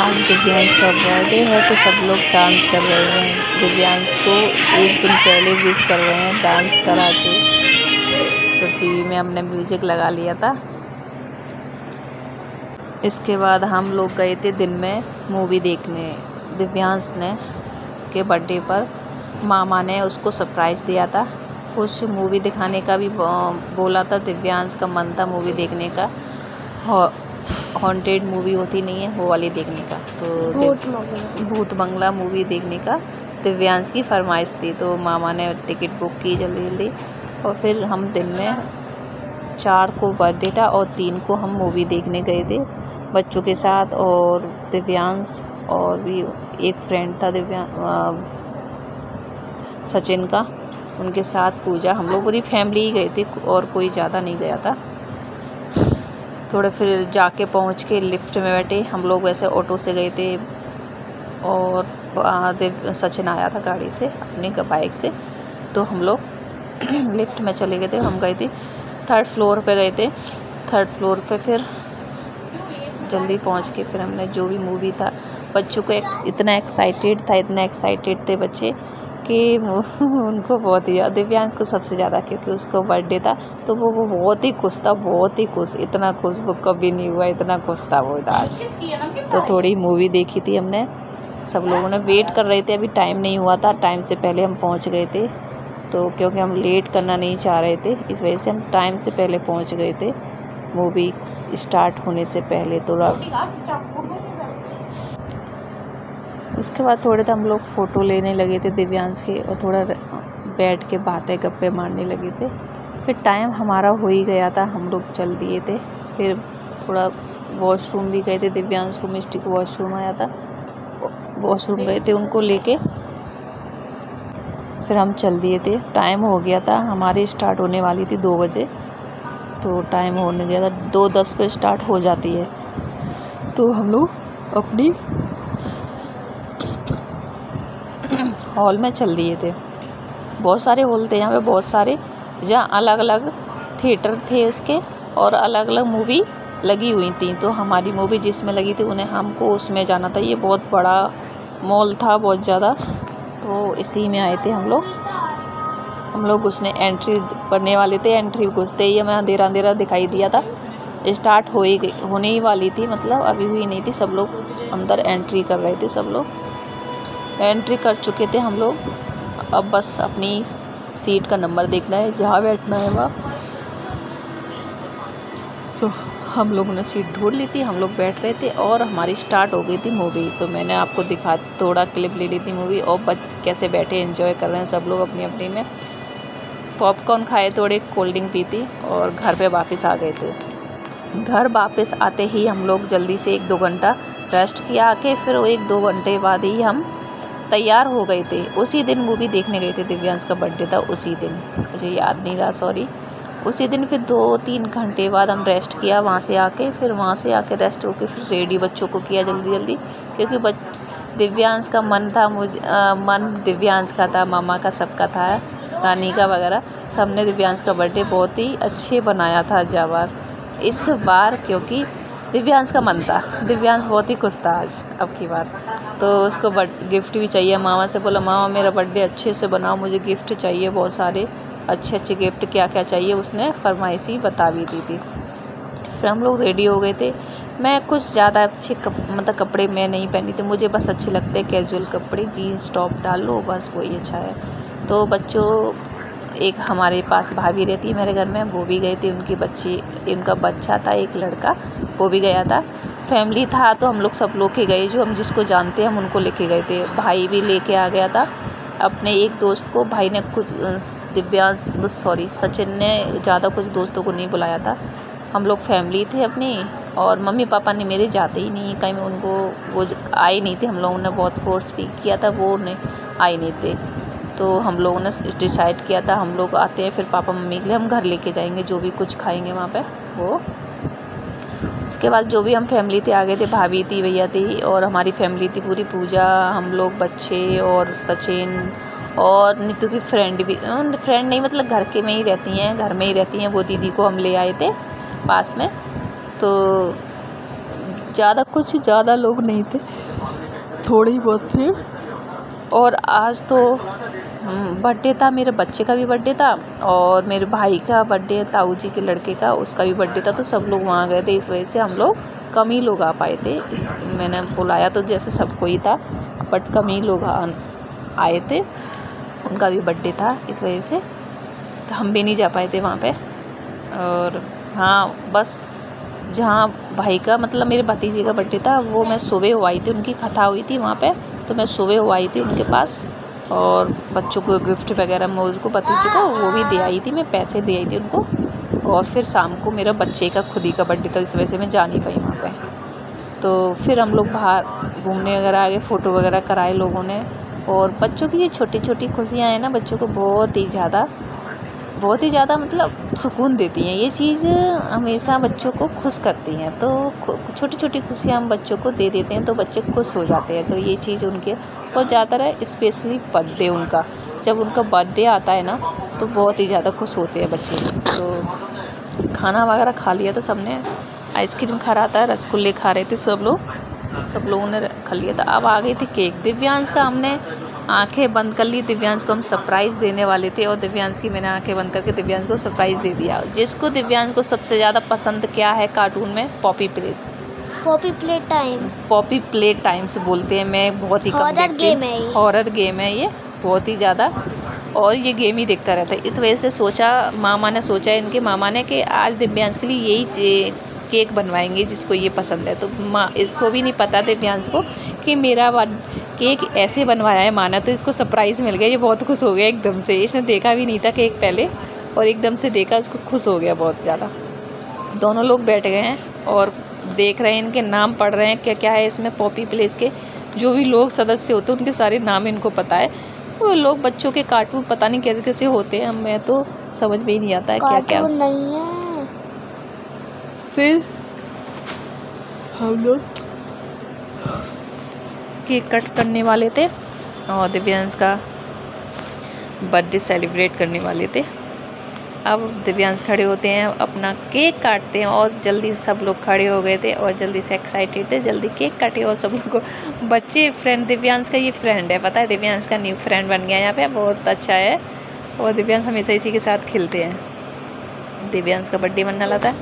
आज दिव्यांश का बर्थडे है तो सब लोग डांस कर रहे हैं। दिव्यांश को एक दिन पहले विश कर रहे हैं डांस करा के। तो टीवी में हमने म्यूजिक लगा लिया था। इसके बाद हम लोग गए थे दिन में मूवी देखने। दिव्यांश ने के बर्थडे पर मामा ने उसको सरप्राइज़ दिया था। कुछ मूवी दिखाने का भी बोला था। दिव्यांश का मन था मूवी देखने का। हॉन्टेड मूवी होती नहीं है वो वाली देखने का। तो भूत बंगला मूवी देखने का दिव्यांश की फरमाइश थी। तो मामा ने टिकट बुक की जल्दी जल्दी। और फिर हम दिन में 4 को बर्थडे था और 3 को हम मूवी देखने गए थे बच्चों के साथ। और दिव्यांश और भी एक फ्रेंड था सचिन का, उनके साथ पूजा। हम लोग पूरी फैमिली ही गए थे और कोई ज़्यादा नहीं गया था। थोड़े फिर जाके पहुंच के लिफ्ट में बैठे। हम लोग वैसे ऑटो से गए थे और सचिन आया था गाड़ी से अपनी बाइक से। तो हम लोग लिफ्ट में चले गए थे। हम गए थे 3rd फ्लोर पे गए थे। 3rd फ्लोर पे फिर जल्दी पहुंच के फिर हमने जो भी मूवी था, बच्चों को इतना एक्साइटेड थे बच्चे कि उनको बहुत ही, दिव्यांश को सबसे ज़्यादा, क्योंकि उसका बर्थडे था तो वो बहुत ही खुश था, बहुत ही खुश। इतना खुश वो कभी नहीं हुआ, इतना खुश था वो आज। तो थोड़ी मूवी देखी थी हमने। सब लोगों ने वेट कर रहे थे, अभी टाइम नहीं हुआ था। टाइम से पहले हम पहुंच गए थे। तो क्योंकि हम लेट करना नहीं चाह रहे थे, इस वजह से हम टाइम से पहले पहुंच गए थे मूवी स्टार्ट होने से पहले। थोड़ा उसके बाद थोड़े तो हम लोग फ़ोटो लेने लगे थे दिव्यांश के और थोड़ा बैठ के बातें गप्पे मारने लगे थे। फिर टाइम हमारा हो ही गया था, हम लोग चल दिए थे। फिर थोड़ा वॉशरूम भी गए थे। दिव्यांश को मिस्टी को वॉशरूम आया था, वॉशरूम गए थे उनको लेके। फिर हम चल दिए थे। टाइम हो गया था, हमारी स्टार्ट होने वाली थी 2 बजे। तो टाइम होने गया था, 2:10 पे स्टार्ट हो जाती है। तो हम लोग अपनी हॉल में चल दिए थे। बहुत सारे हॉल थे यहाँ पे, बहुत सारे, जहाँ अलग अलग थिएटर थे उसके और अलग अलग मूवी लगी हुई थी। तो हमारी मूवी जिसमें लगी थी उन्हें हमको उसमें जाना था। ये बहुत बड़ा मॉल था, बहुत ज़्यादा। तो इसी में आए थे हम लोग उसने एंट्री करने वाले थे। एंट्री घुसते ही हमें अंधेरा दिखाई दिया था। स्टार्ट होने ही वाली थी, मतलब अभी हुई नहीं थी। सब लोग अंदर एंट्री कर रहे थे, सब लोग एंट्री कर चुके थे हम लोग। अब बस अपनी सीट का नंबर देखना है, जहाँ बैठना है वहाँ। तो हम लोगों ने सीट ढूंढ ली थी, हम लोग बैठ रहे थे और हमारी स्टार्ट हो गई थी मूवी। तो मैंने आपको थोड़ा क्लिप ले ली थी मूवी। और कैसे बैठे एंजॉय कर रहे हैं सब लोग अपनी अपनी में। पॉपकॉर्न खाए, थोड़े कोल्ड ड्रिंक पी थी और घर पे वापस आ गए थे। घर वापस आते ही हम लोग जल्दी से 1-2 घंटा रेस्ट किया के फिर 1-2 घंटे बाद ही हम तैयार हो गए थे। उसी दिन मूवी देखने गए थे। दिव्यांश का बर्थडे था उसी दिन, मुझे याद नहीं रहा, सॉरी। उसी दिन फिर 2-3 घंटे बाद हम रेस्ट किया वहाँ से आके। फिर वहाँ से आके रेस्ट होके फिर रेडी बच्चों को किया जल्दी क्योंकि दिव्यांश का मन था, मन दिव्यांश का था, मामा का, सबका था, नानी का वगैरह। सब ने दिव्यांश का बर्थडे बहुत ही अच्छे बनाया था इस बार, क्योंकि दिव्यांश का मन था। दिव्यांश बहुत ही खुश था आज अब की बार। तो उसको गिफ्ट भी चाहिए। मामा से बोला, मामा मेरा बर्थडे अच्छे से बनाओ, मुझे गिफ्ट चाहिए बहुत सारे अच्छे गिफ्ट। क्या क्या चाहिए उसने फरमाइश ही बता भी दी थी। फिर हम लोग रेडी हो गए थे। मैं कुछ ज़्यादा अच्छे मतलब कपड़े मैं नहीं पहनी थी, मुझे बस अच्छे लगते हैं कैजुअल कपड़े, जीन्स टॉप डाल लो बस, वही अच्छा है। तो बच्चों, एक हमारे पास भाभी रहती है मेरे घर में, वो भी गई थी। उनका बच्चा था, एक लड़का, वो भी गया था। फैमिली था तो हम लोग सब लोग के गए, जो हम जिसको जानते हैं हम उनको लेके गए थे। भाई भी लेके आ गया था अपने एक दोस्त को। भाई ने कुछ सचिन ने ज़्यादा कुछ दोस्तों को नहीं बुलाया था। हम लोग फैमिली थे अपनी, और मम्मी पापा ने मेरे जाते ही नहीं कहीं, उनको वो आए नहीं थे। हम लोगों ने बहुत फोर्स भी किया था, वो उन्हें आए नहीं थे। तो हम लोगों ने डिसाइड किया था हम लोग आते हैं फिर पापा मम्मी के लिए हम घर लेके जाएंगे, जो भी कुछ खाएंगे वहाँ पे वो। उसके बाद जो भी हम फैमिली थे आ गए थे। भाभी थी, भैया थी और हमारी फैमिली थी पूरी, पूजा, हम लोग, बच्चे और सचिन और नीतू की फ्रेंड भी, फ्रेंड नहीं मतलब घर के में ही रहती हैं, घर में ही रहती हैं वो। दीदी को हम ले आए थे पास में। तो ज़्यादा लोग नहीं थे, थोड़े ही बहुत थे। और आज तो बर्थडे था, मेरे बच्चे का भी बर्थडे था और मेरे भाई का बर्थडे, ताऊ जी के लड़के का, उसका भी बर्थडे था। तो सब लोग वहाँ गए थे, इस वजह से हम लोग कम ही लोग आ पाए थे। मैंने बुलाया तो जैसे सबको ही था, बट कम ही लोग आए थे। उनका भी बर्थडे था, इस वजह से तो हम भी नहीं जा पाए थे वहाँ पे। और हाँ, बस जहाँ भाई का मतलब मेरे भतीजे का बर्थडे था, वो मैं सुबह हो आई थी, उनकी कथा हुई थी वहाँ पे, तो मैं सुबह हो आई थी उनके पास। और बच्चों को गिफ्ट वगैरह मैं उसको भतीजे को वो भी दे आई थी, मैं पैसे दे आई थी उनको। और फिर शाम को मेरा बच्चे का खुद ही का बर्थडे था, इस वजह से मैं जा नहीं पाई वहाँ पे। तो फिर हम लोग बाहर घूमने वगैरह आ गए, फ़ोटो वगैरह कराए लोगों ने। और बच्चों की ये छोटी छोटी खुशियाँ हैं ना, बच्चों को बहुत ही ज़्यादा मतलब सुकून देती हैं। ये चीज़ हमेशा बच्चों को खुश करती हैं। तो छोटी छोटी खुशियाँ हम बच्चों को दे देते हैं तो बच्चे खुश हो जाते हैं। तो ये चीज़ उनके बहुत ज़्यादा है, स्पेशली बर्थडे उनका, जब उनका बर्थडे आता है ना तो बहुत ही ज़्यादा खुश होते हैं बच्चे। तो खाना वगैरह खा लिया था सबने, आइसक्रीम खा रहा था, रसगुल्ले खा रहे थे सब लोगों ने खा लिया था। अब आ गई थी केक। दिव्यांश का हमने आंखें बंद कर ली, दिव्यांश को हम सरप्राइज़ देने वाले थे और दिव्यांश की मैंने आंखें बंद करके दिव्यांश को सरप्राइज़ दे दिया। जिसको दिव्यांश को सबसे ज़्यादा पसंद क्या है कार्टून में, पॉपी प्ले टाइम से बोलते हैं। मैं बहुत ही कम देखती हूँ, हॉरर गेम है ये, बहुत ही ज़्यादा, और ये गेम ही देखता रहता है। इस वजह से इनके मामा ने कि आज दिव्यांश के लिए यही केक बनवाएंगे जिसको ये पसंद है। तो इसको भी नहीं पता दिव्यांश को कि मेरा केक ऐसे बनवाया है माना, तो इसको सरप्राइज़ मिल गया। ये बहुत खुश हो गया एकदम से, इसने देखा भी नहीं था केक पहले, और एकदम से देखा, इसको खुश हो गया बहुत ज़्यादा। दोनों लोग बैठ गए हैं और देख रहे हैं, इनके नाम पढ़ रहे हैं क्या क्या है इसमें। पॉपी प्लेस के जो भी लोग सदस्य होते हैं उनके सारे नाम इनको पता है। वो लोग बच्चों के कार्टून पता नहीं कैसे कैसे होते हैं, मैं तो समझ में ही नहीं आता है क्या क्या नहीं है। फिर हम लोग केक कट करने वाले थे और दिव्यांश का बर्थडे सेलिब्रेट करने वाले थे। अब दिव्यांश खड़े होते हैं, अपना केक काटते हैं, और जल्दी सब लोग खड़े हो गए थे और जल्दी से एक्साइटेड थे, जल्दी केक काटे। और सब लोग को बच्चे फ्रेंड, दिव्यांश का ये फ्रेंड है, पता है, दिव्यांश का न्यू फ्रेंड बन गया यहाँ पे, बहुत अच्छा है। और दिव्यांश हमेशा इसी के साथ खेलते हैं। दिव्यांश का बर्थडे बनने वाला था।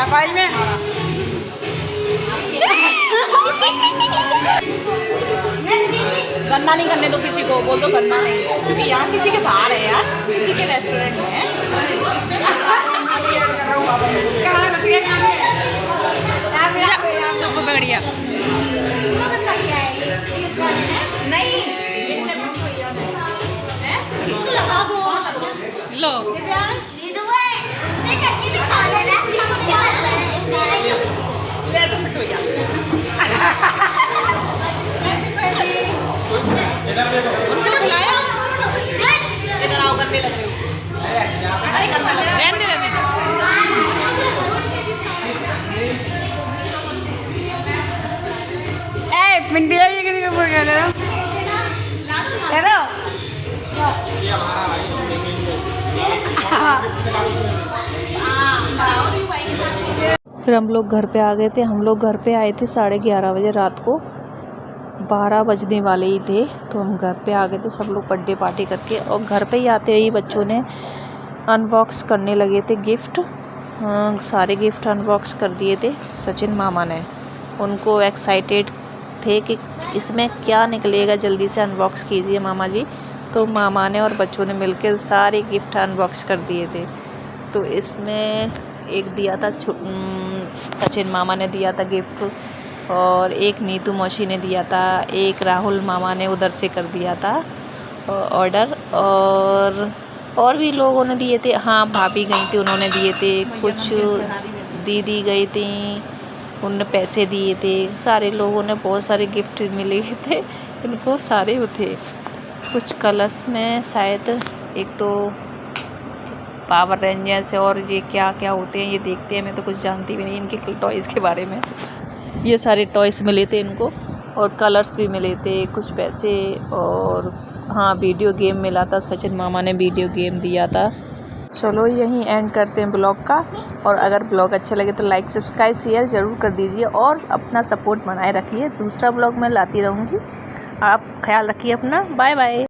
फाइल में गंदा नहीं करने दो किसी को, बोल दो गंदा नहीं, क्योंकि यहाँ किसी के बाहर है यार, किसी के रेस्टोरेंट में कहाँ बच गया चुप बढ़िया नहीं लगा दो लो इधर आओ, गंदे लग रहे हो। फिर हम लोग घर पे आ गए थे। हम लोग घर पे आए थे 11:30 बजे रात को, 12 बजने वाले ही थे। तो हम घर पे आ गए थे सब लोग बर्थडे पार्टी करके। और घर पे ही आते ही बच्चों ने अनबॉक्स करने लगे थे गिफ्ट। सारे गिफ्ट अनबॉक्स कर दिए थे सचिन मामा ने। उनको एक्साइटेड थे कि इसमें क्या निकलेगा, जल्दी से अनबॉक्स कीजिए मामा जी। तो मामा ने और बच्चों ने मिलकर सारे गिफ्ट अनबॉक्स कर दिए थे। तो इसमें एक दिया था सचिन मामा ने दिया था गिफ्ट, और एक नीतू मौसी ने दिया था, एक राहुल मामा ने उधर से कर दिया था ऑर्डर, और और भी लोगों ने दिए थे। हाँ, भाभी गई थी, उन्होंने दिए थे। कुछ दीदी गई थी, उनने पैसे दिए थे। सारे लोगों ने बहुत सारे गिफ्ट मिले थे इनको, सारे थे। कुछ कलर्स में शायद, एक तो पावर रेंजर्स और ये क्या क्या होते हैं ये देखते हैं। मैं तो कुछ जानती भी नहीं इनके टॉयज़ के बारे में। ये सारे टॉयज़ मिले थे इनको और कलर्स भी मिले थे, कुछ पैसे और हाँ वीडियो गेम मिला था। सचिन मामा ने वीडियो गेम दिया था। चलो यहीं एंड करते हैं ब्लॉग का। और अगर ब्लॉग अच्छा लगे तो लाइक सब्सक्राइब शेयर ज़रूर कर दीजिए और अपना सपोर्ट बनाए रखिए। दूसरा ब्लॉग मैं लाती रहूँगी। आप ख्याल रखिए अपना। Bye bye.